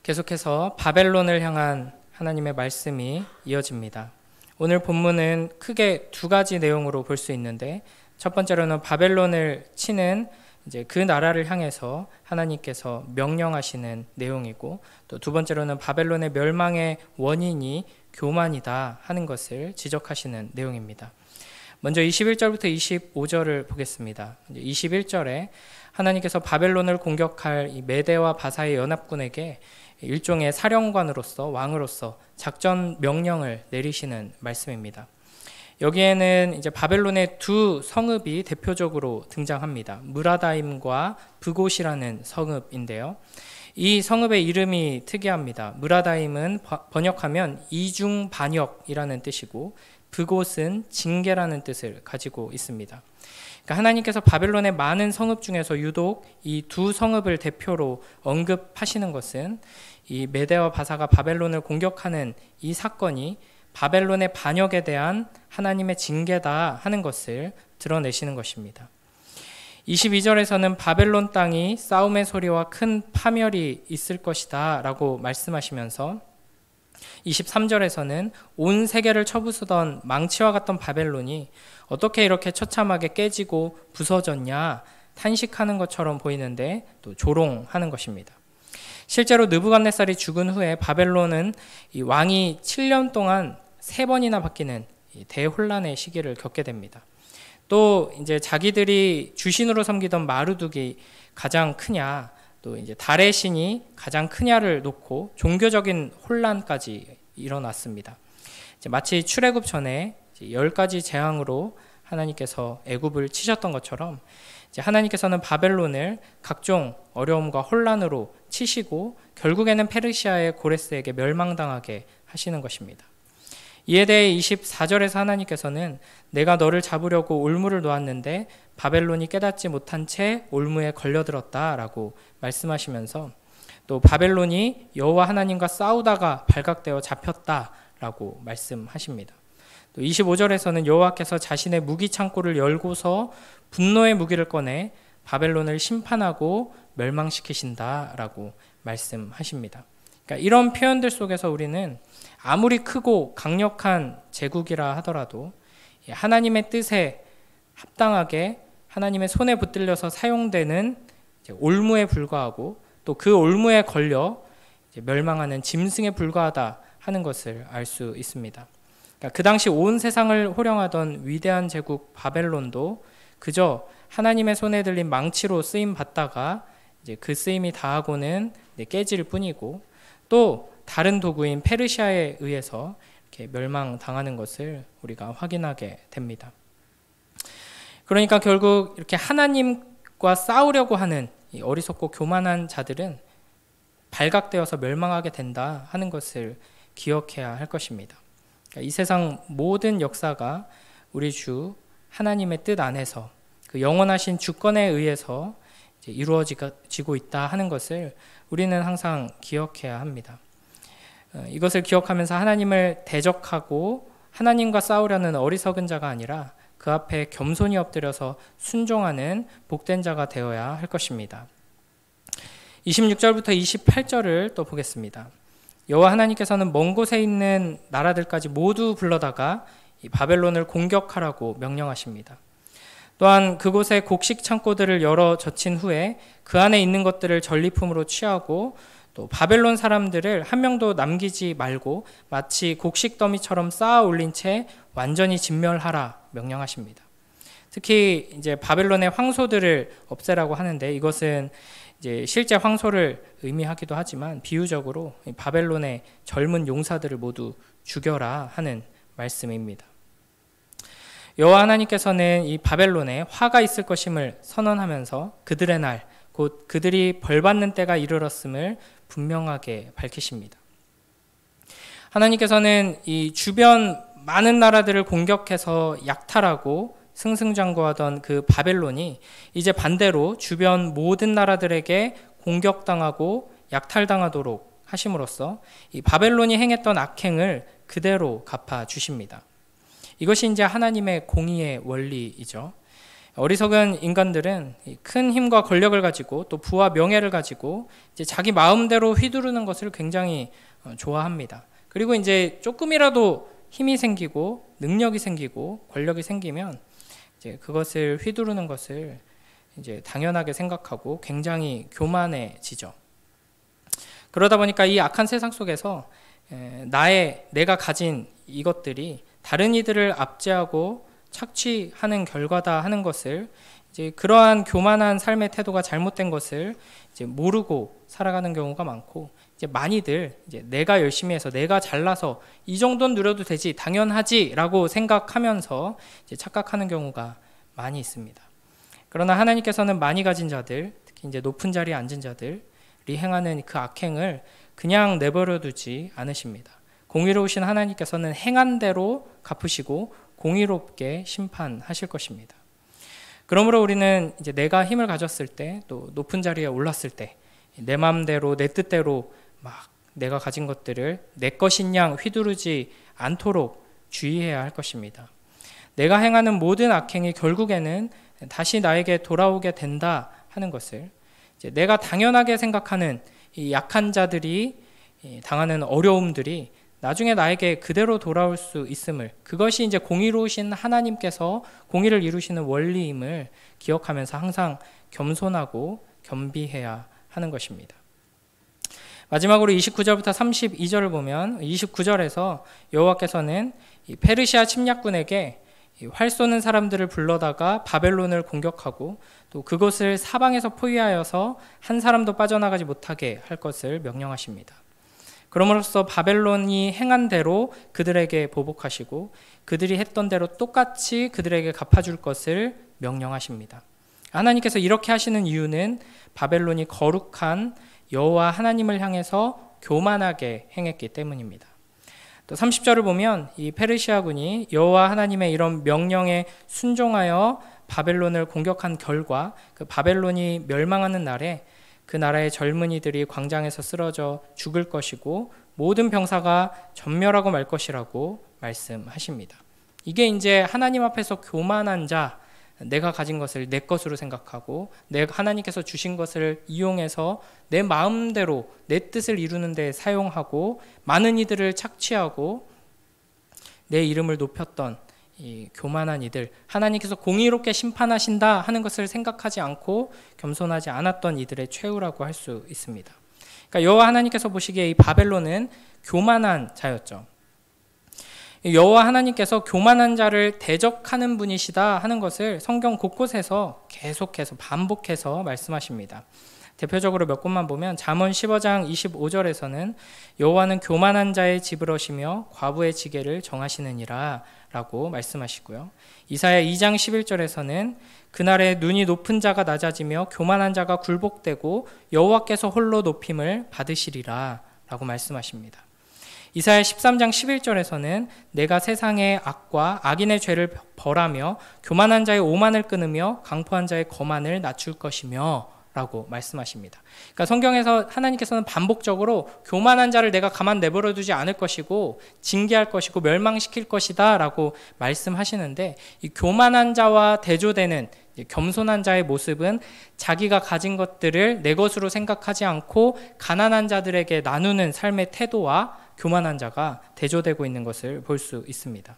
계속해서 바벨론을 향한 하나님의 말씀이 이어집니다. 오늘 본문은 크게 두 가지 내용으로 볼 수 있는데, 첫 번째로는 바벨론을 치는 이제 그 나라를 향해서 하나님께서 명령하시는 내용이고, 또 두 번째로는 바벨론의 멸망의 원인이 교만이다 하는 것을 지적하시는 내용입니다. 먼저 21절부터 25절을 보겠습니다. 21절에 하나님께서 바벨론을 공격할 이 메대와 바사의 연합군에게 일종의 사령관으로서 왕으로서 작전 명령을 내리시는 말씀입니다. 여기에는 이제 바벨론의 두 성읍이 대표적으로 등장합니다. 무라다임과 브곳이라는 성읍인데요. 이 성읍의 이름이 특이합니다. 무라다임은 번역하면 이중반역이라는 뜻이고, 브곳은 징계라는 뜻을 가지고 있습니다. 그러니까 하나님께서 바벨론의 많은 성읍 중에서 유독 이 두 성읍을 대표로 언급하시는 것은 이 메대와 바사가 바벨론을 공격하는 이 사건이 바벨론의 반역에 대한 하나님의 징계다 하는 것을 드러내시는 것입니다. 22절에서는 바벨론 땅이 싸움의 소리와 큰 파멸이 있을 것이다 라고 말씀하시면서 23절에서는 온 세계를 쳐부수던 망치와 같던 바벨론이 어떻게 이렇게 처참하게 깨지고 부서졌냐 탄식하는 것처럼 보이는데 또 조롱하는 것입니다. 실제로 느부갓네살이 죽은 후에 바벨론은 이 왕이 7년 동안 3번이나 바뀌는 대혼란의 시기를 겪게 됩니다. 또 이제 자기들이 주신으로 섬기던 마르둑이 가장 크냐, 또 이제 달의 신이 가장 크냐를 놓고 종교적인 혼란까지 일어났습니다. 마치 출애굽 전에 10가지 재앙으로 하나님께서 애굽을 치셨던 것처럼 이제 하나님께서는 바벨론을 각종 어려움과 혼란으로 치시고 결국에는 페르시아의 고레스에게 멸망당하게 하시는 것입니다. 이에 대해 24절에서 하나님께서는 내가 너를 잡으려고 올무를 놓았는데 바벨론이 깨닫지 못한 채 올무에 걸려들었다라고 말씀하시면서, 또 바벨론이 여호와 하나님과 싸우다가 발각되어 잡혔다라고 말씀하십니다. 또 25절에서는 여호와께서 자신의 무기 창고를 열고서 분노의 무기를 꺼내 바벨론을 심판하고 멸망시키신다라고 말씀하십니다. 그러니까 이런 표현들 속에서 우리는 아무리 크고 강력한 제국이라 하더라도 하나님의 뜻에 합당하게 하나님의 손에 붙들려서 사용되는 올무에 불과하고, 또 그 올무에 걸려 멸망하는 짐승에 불과하다 하는 것을 알 수 있습니다. 그러니까 그 당시 온 세상을 호령하던 위대한 제국 바벨론도 그저 하나님의 손에 들린 망치로 쓰임 받다가 이제 그 쓰임이 다하고는 깨질 뿐이고, 또 다른 도구인 페르시아에 의해서 이렇게 멸망당하는 것을 우리가 확인하게 됩니다. 그러니까 결국 이렇게 하나님과 싸우려고 하는 이 어리석고 교만한 자들은 발각되어서 멸망하게 된다 하는 것을 기억해야 할 것입니다. 그러니까 이 세상 모든 역사가 우리 주 하나님의 뜻 안에서 그 영원하신 주권에 의해서 이제 이루어지고 있다 하는 것을 우리는 항상 기억해야 합니다. 이것을 기억하면서 하나님을 대적하고 하나님과 싸우려는 어리석은 자가 아니라 그 앞에 겸손히 엎드려서 순종하는 복된 자가 되어야 할 것입니다. 26절부터 28절을 또 보겠습니다. 여호와 하나님께서는 먼 곳에 있는 나라들까지 모두 불러다가 이 바벨론을 공격하라고 명령하십니다. 또한 그곳에 곡식 창고들을 열어 젖힌 후에 그 안에 있는 것들을 전리품으로 취하고, 또 바벨론 사람들을 한 명도 남기지 말고 마치 곡식 더미처럼 쌓아 올린 채 완전히 진멸하라 명령하십니다. 특히 이제 바벨론의 황소들을 없애라고 하는데, 이것은 이제 실제 황소를 의미하기도 하지만 비유적으로 바벨론의 젊은 용사들을 모두 죽여라 하는 말씀입니다. 여호와 하나님께서는 이 바벨론에 화가 있을 것임을 선언하면서 그들의 날, 곧 그들이 벌받는 때가 이르렀음을 분명하게 밝히십니다. 하나님께서는 이 주변 많은 나라들을 공격해서 약탈하고 승승장구하던 그 바벨론이 이제 반대로 주변 모든 나라들에게 공격당하고 약탈당하도록 하심으로써 이 바벨론이 행했던 악행을 그대로 갚아주십니다. 이것이 이제 하나님의 공의의 원리이죠. 어리석은 인간들은 큰 힘과 권력을 가지고 또 부와 명예를 가지고 이제 자기 마음대로 휘두르는 것을 굉장히 좋아합니다. 그리고 이제 조금이라도 힘이 생기고 능력이 생기고 권력이 생기면 이제 그것을 휘두르는 것을 이제 당연하게 생각하고 굉장히 교만해지죠. 그러다 보니까 이 악한 세상 속에서 내가 가진 이것들이 다른 이들을 압제하고 착취하는 결과다 하는 것을 이제 그러한 교만한 삶의 태도가 잘못된 것을 이제 모르고 살아가는 경우가 많고 이제 많이들 이제 내가 열심히 해서 내가 잘나서 이 정도는 누려도 되지 당연하지라고 생각하면서 이제 착각하는 경우가 많이 있습니다. 그러나 하나님께서는 많이 가진 자들, 특히 이제 높은 자리에 앉은 자들이 행하는 그 악행을 그냥 내버려 두지 않으십니다. 공의로우신 하나님께서는 행한 대로 갚으시고 공의롭게 심판하실 것입니다. 그러므로 우리는 이제 내가 힘을 가졌을 때, 또 높은 자리에 올랐을 때, 내 마음대로 내 뜻대로 막 내가 가진 것들을 내 것인 양 휘두르지 않도록 주의해야 할 것입니다. 내가 행하는 모든 악행이 결국에는 다시 나에게 돌아오게 된다 하는 것을 이제 내가 당연하게 생각하는 이 약한 자들이 당하는 어려움들이 나중에 나에게 그대로 돌아올 수 있음을, 그것이 이제 공의로우신 하나님께서 공의를 이루시는 원리임을 기억하면서 항상 겸손하고 겸비해야 하는 것입니다. 마지막으로 29절부터 32절을 보면 29절에서 여호와께서는 이 페르시아 침략군에게 활 쏘는 사람들을 불러다가 바벨론을 공격하고 또 그곳을 사방에서 포위하여서 한 사람도 빠져나가지 못하게 할 것을 명령하십니다. 그럼으로써 바벨론이 행한 대로 그들에게 보복하시고 그들이 했던 대로 똑같이 그들에게 갚아줄 것을 명령하십니다. 하나님께서 이렇게 하시는 이유는 바벨론이 거룩한 여호와 하나님을 향해서 교만하게 행했기 때문입니다. 또 30절을 보면 이 페르시아군이 여호와 하나님의 이런 명령에 순종하여 바벨론을 공격한 결과 그 바벨론이 멸망하는 날에 그 나라의 젊은이들이 광장에서 쓰러져 죽을 것이고 모든 병사가 전멸하고 말 것이라고 말씀하십니다. 이게 이제 하나님 앞에서 교만한 자, 내가 가진 것을 내 것으로 생각하고 하나님께서 주신 것을 이용해서 내 마음대로 내 뜻을 이루는 데 사용하고 많은 이들을 착취하고 내 이름을 높였던 이 교만한 이들, 하나님께서 공의롭게 심판하신다 하는 것을 생각하지 않고 겸손하지 않았던 이들의 최후라고 할 수 있습니다. 그러니까 여호와 하나님께서 보시기에 이 바벨론은 교만한 자였죠. 여호와 하나님께서 교만한 자를 대적하는 분이시다 하는 것을 성경 곳곳에서 계속해서 반복해서 말씀하십니다. 대표적으로 몇 곳만 보면 잠언 15장 25절에서는 여호와는 교만한 자의 집을 어시며 과부의 지게를 정하시느니라 라고 말씀하시고요. 이사야 2장 11절에서는 그날에 눈이 높은 자가 낮아지며 교만한 자가 굴복되고 여호와께서 홀로 높임을 받으시리라 라고 말씀하십니다. 이사야 13장 11절에서는 내가 세상의 악과 악인의 죄를 벌하며 교만한 자의 오만을 끊으며 강포한 자의 거만을 낮출 것이며 라고 말씀하십니다. 그러니까 성경에서 하나님께서는 반복적으로 교만한 자를 내가 가만 내버려 두지 않을 것이고 징계할 것이고 멸망시킬 것이다 라고 말씀하시는데 이 교만한 자와 대조되는 겸손한 자의 모습은 자기가 가진 것들을 내 것으로 생각하지 않고 가난한 자들에게 나누는 삶의 태도와 교만한 자가 대조되고 있는 것을 볼 수 있습니다.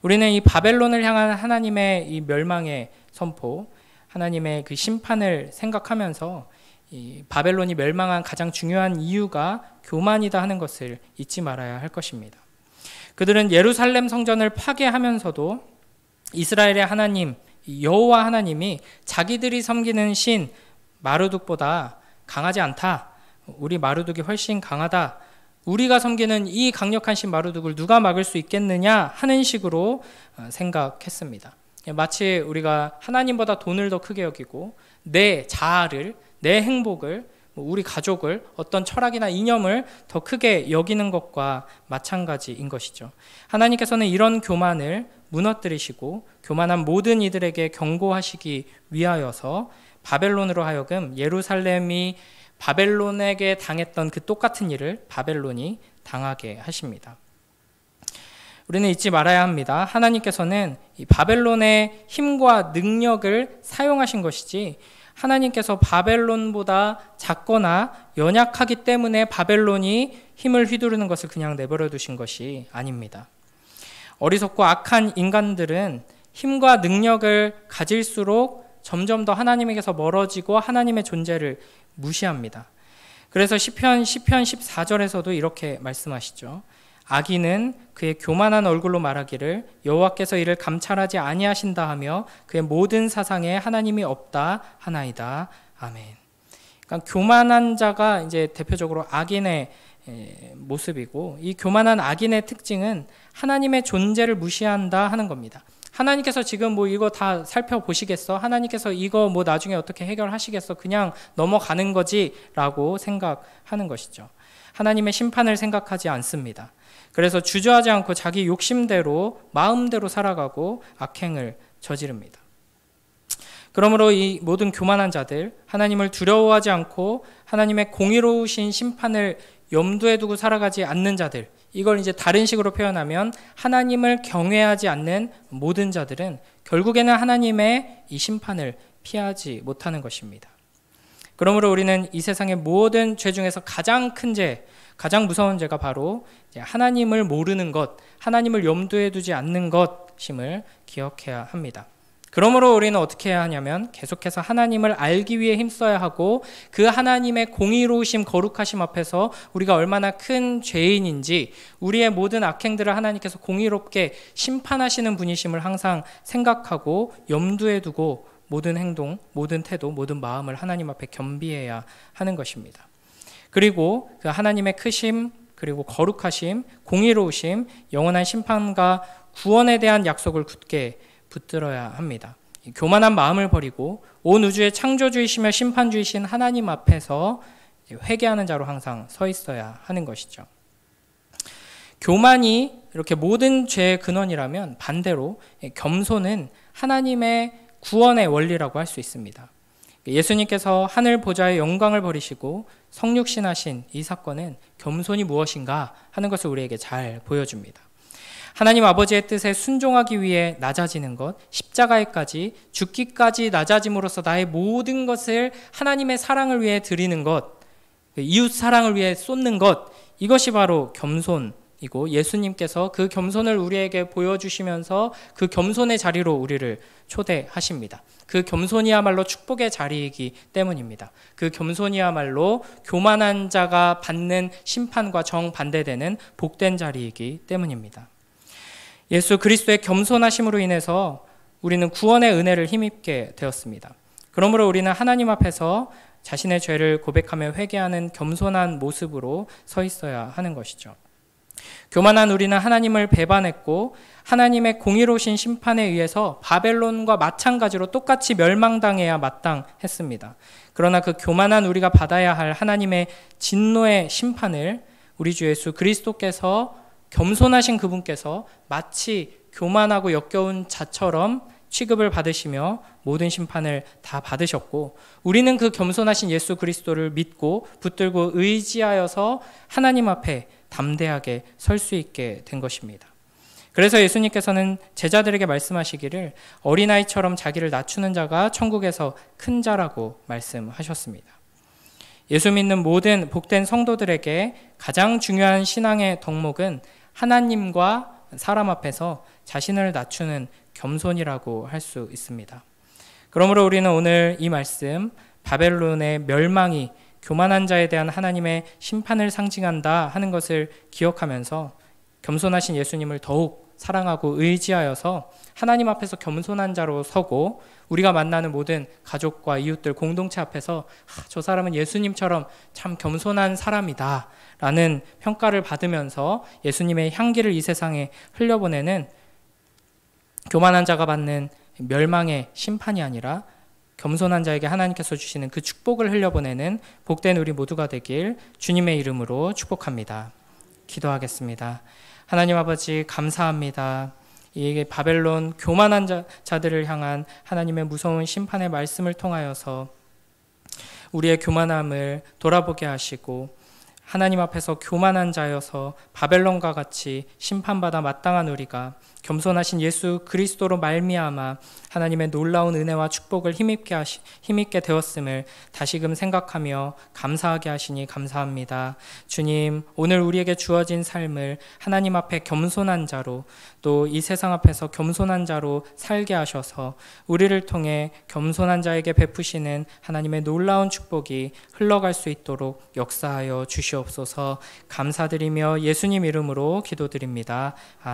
우리는 이 바벨론을 향한 하나님의 이 멸망의 선포, 하나님의 그 심판을 생각하면서 이 바벨론이 멸망한 가장 중요한 이유가 교만이다 하는 것을 잊지 말아야 할 것입니다. 그들은 예루살렘 성전을 파괴하면서도 이스라엘의 하나님 여호와 하나님이 자기들이 섬기는 신 마르둑보다 강하지 않다. 우리 마르둑이 훨씬 강하다. 우리가 섬기는 이 강력한 신 마르둑을 누가 막을 수 있겠느냐 하는 식으로 생각했습니다. 마치 우리가 하나님보다 돈을 더 크게 여기고 내 자아를, 내 행복을, 우리 가족을, 어떤 철학이나 이념을 더 크게 여기는 것과 마찬가지인 것이죠. 하나님께서는 이런 교만을 무너뜨리시고 교만한 모든 이들에게 경고하시기 위하여서 바벨론으로 하여금 예루살렘이 바벨론에게 당했던 그 똑같은 일을 바벨론이 당하게 하십니다. 우리는 잊지 말아야 합니다. 하나님께서는 이 바벨론의 힘과 능력을 사용하신 것이지 하나님께서 바벨론보다 작거나 연약하기 때문에 바벨론이 힘을 휘두르는 것을 그냥 내버려 두신 것이 아닙니다. 어리석고 악한 인간들은 힘과 능력을 가질수록 점점 더 하나님에게서 멀어지고 하나님의 존재를 무시합니다. 그래서 시편 14절에서도 이렇게 말씀하시죠. 악인은 그의 교만한 얼굴로 말하기를 여호와께서 이를 감찰하지 아니하신다 하며 그의 모든 사상에 하나님이 없다 하나이다. 아멘. 그러니까 교만한 자가 이제 대표적으로 악인의 모습이고, 이 교만한 악인의 특징은 하나님의 존재를 무시한다 하는 겁니다. 하나님께서 지금 뭐 이거 다 살펴보시겠어? 하나님께서 이거 뭐 나중에 어떻게 해결하시겠어? 그냥 넘어가는 거지 라고 생각하는 것이죠. 하나님의 심판을 생각하지 않습니다. 그래서 주저하지 않고 자기 욕심대로 마음대로 살아가고 악행을 저지릅니다. 그러므로 이 모든 교만한 자들, 하나님을 두려워하지 않고 하나님의 공의로우신 심판을 염두에 두고 살아가지 않는 자들, 이걸 이제 다른 식으로 표현하면 하나님을 경외하지 않는 모든 자들은 결국에는 하나님의 이 심판을 피하지 못하는 것입니다. 그러므로 우리는 이 세상의 모든 죄 중에서 가장 큰 죄, 가장 무서운 죄가 바로 하나님을 모르는 것, 하나님을 염두에 두지 않는 것임을 기억해야 합니다. 그러므로 우리는 어떻게 해야 하냐면 계속해서 하나님을 알기 위해 힘써야 하고, 그 하나님의 공의로우심, 거룩하심 앞에서 우리가 얼마나 큰 죄인인지, 우리의 모든 악행들을 하나님께서 공의롭게 심판하시는 분이심을 항상 생각하고 염두에 두고 모든 행동, 모든 태도, 모든 마음을 하나님 앞에 겸비해야 하는 것입니다. 그리고 그 하나님의 크심, 그리고 거룩하심, 공의로우심, 영원한 심판과 구원에 대한 약속을 굳게 붙들어야 합니다. 교만한 마음을 버리고 온 우주의 창조주이시며 심판주이신 하나님 앞에서 회개하는 자로 항상 서 있어야 하는 것이죠. 교만이 이렇게 모든 죄의 근원이라면 반대로 겸손은 하나님의 구원의 원리라고 할 수 있습니다. 예수님께서 하늘 보좌의 영광을 버리시고 성육신하신 이 사건은 겸손이 무엇인가 하는 것을 우리에게 잘 보여줍니다. 하나님 아버지의 뜻에 순종하기 위해 낮아지는 것, 십자가에까지 죽기까지 낮아짐으로써 나의 모든 것을 하나님의 사랑을 위해 드리는 것, 이웃 사랑을 위해 쏟는 것, 이것이 바로 겸손이고, 예수님께서 그 겸손을 우리에게 보여주시면서 그 겸손의 자리로 우리를 초대하십니다. 그 겸손이야말로 축복의 자리이기 때문입니다. 그 겸손이야말로 교만한 자가 받는 심판과 정반대되는 복된 자리이기 때문입니다. 예수 그리스도의 겸손하심으로 인해서 우리는 구원의 은혜를 힘입게 되었습니다. 그러므로 우리는 하나님 앞에서 자신의 죄를 고백하며 회개하는 겸손한 모습으로 서 있어야 하는 것이죠. 교만한 우리는 하나님을 배반했고 하나님의 공의로우신 심판에 의해서 바벨론과 마찬가지로 똑같이 멸망당해야 마땅했습니다. 그러나 그 교만한 우리가 받아야 할 하나님의 진노의 심판을 우리 주 예수 그리스도께서, 겸손하신 그분께서 마치 교만하고 역겨운 자처럼 취급을 받으시며 모든 심판을 다 받으셨고, 우리는 그 겸손하신 예수 그리스도를 믿고 붙들고 의지하여서 하나님 앞에 담대하게 설 수 있게 된 것입니다. 그래서 예수님께서는 제자들에게 말씀하시기를 어린아이처럼 자기를 낮추는 자가 천국에서 큰 자라고 말씀하셨습니다. 예수 믿는 모든 복된 성도들에게 가장 중요한 신앙의 덕목은 하나님과 사람 앞에서 자신을 낮추는 겸손이라고 할 수 있습니다. 그러므로 우리는 오늘 이 말씀, 바벨론의 멸망이 교만한 자에 대한 하나님의 심판을 상징한다 하는 것을 기억하면서 겸손하신 예수님을 더욱 사랑하고 의지하여서 하나님 앞에서 겸손한 자로 서고, 우리가 만나는 모든 가족과 이웃들, 공동체 앞에서 저 사람은 예수님처럼 참 겸손한 사람이다 라는 평가를 받으면서 예수님의 향기를 이 세상에 흘려보내는, 교만한 자가 받는 멸망의 심판이 아니라 겸손한 자에게 하나님께서 주시는 그 축복을 흘려보내는 복된 우리 모두가 되길 주님의 이름으로 축복합니다. 기도하겠습니다. 하나님 아버지, 감사합니다. 이 바벨론 교만한 자들을 향한 하나님의 무서운 심판의 말씀을 통하여서 우리의 교만함을 돌아보게 하시고 하나님 앞에서 교만한 자여서 바벨론과 같이 심판받아 마땅한 우리가 겸손하신 예수 그리스도로 말미암아 하나님의 놀라운 은혜와 축복을 힘입게 되었음을 다시금 생각하며 감사하게 하시니 감사합니다. 주님, 오늘 우리에게 주어진 삶을 하나님 앞에 겸손한 자로, 또 이 세상 앞에서 겸손한 자로 살게 하셔서 우리를 통해 겸손한 자에게 베푸시는 하나님의 놀라운 축복이 흘러갈 수 있도록 역사하여 주시옵소서. 감사드리며 예수님 이름으로 기도드립니다. 아멘.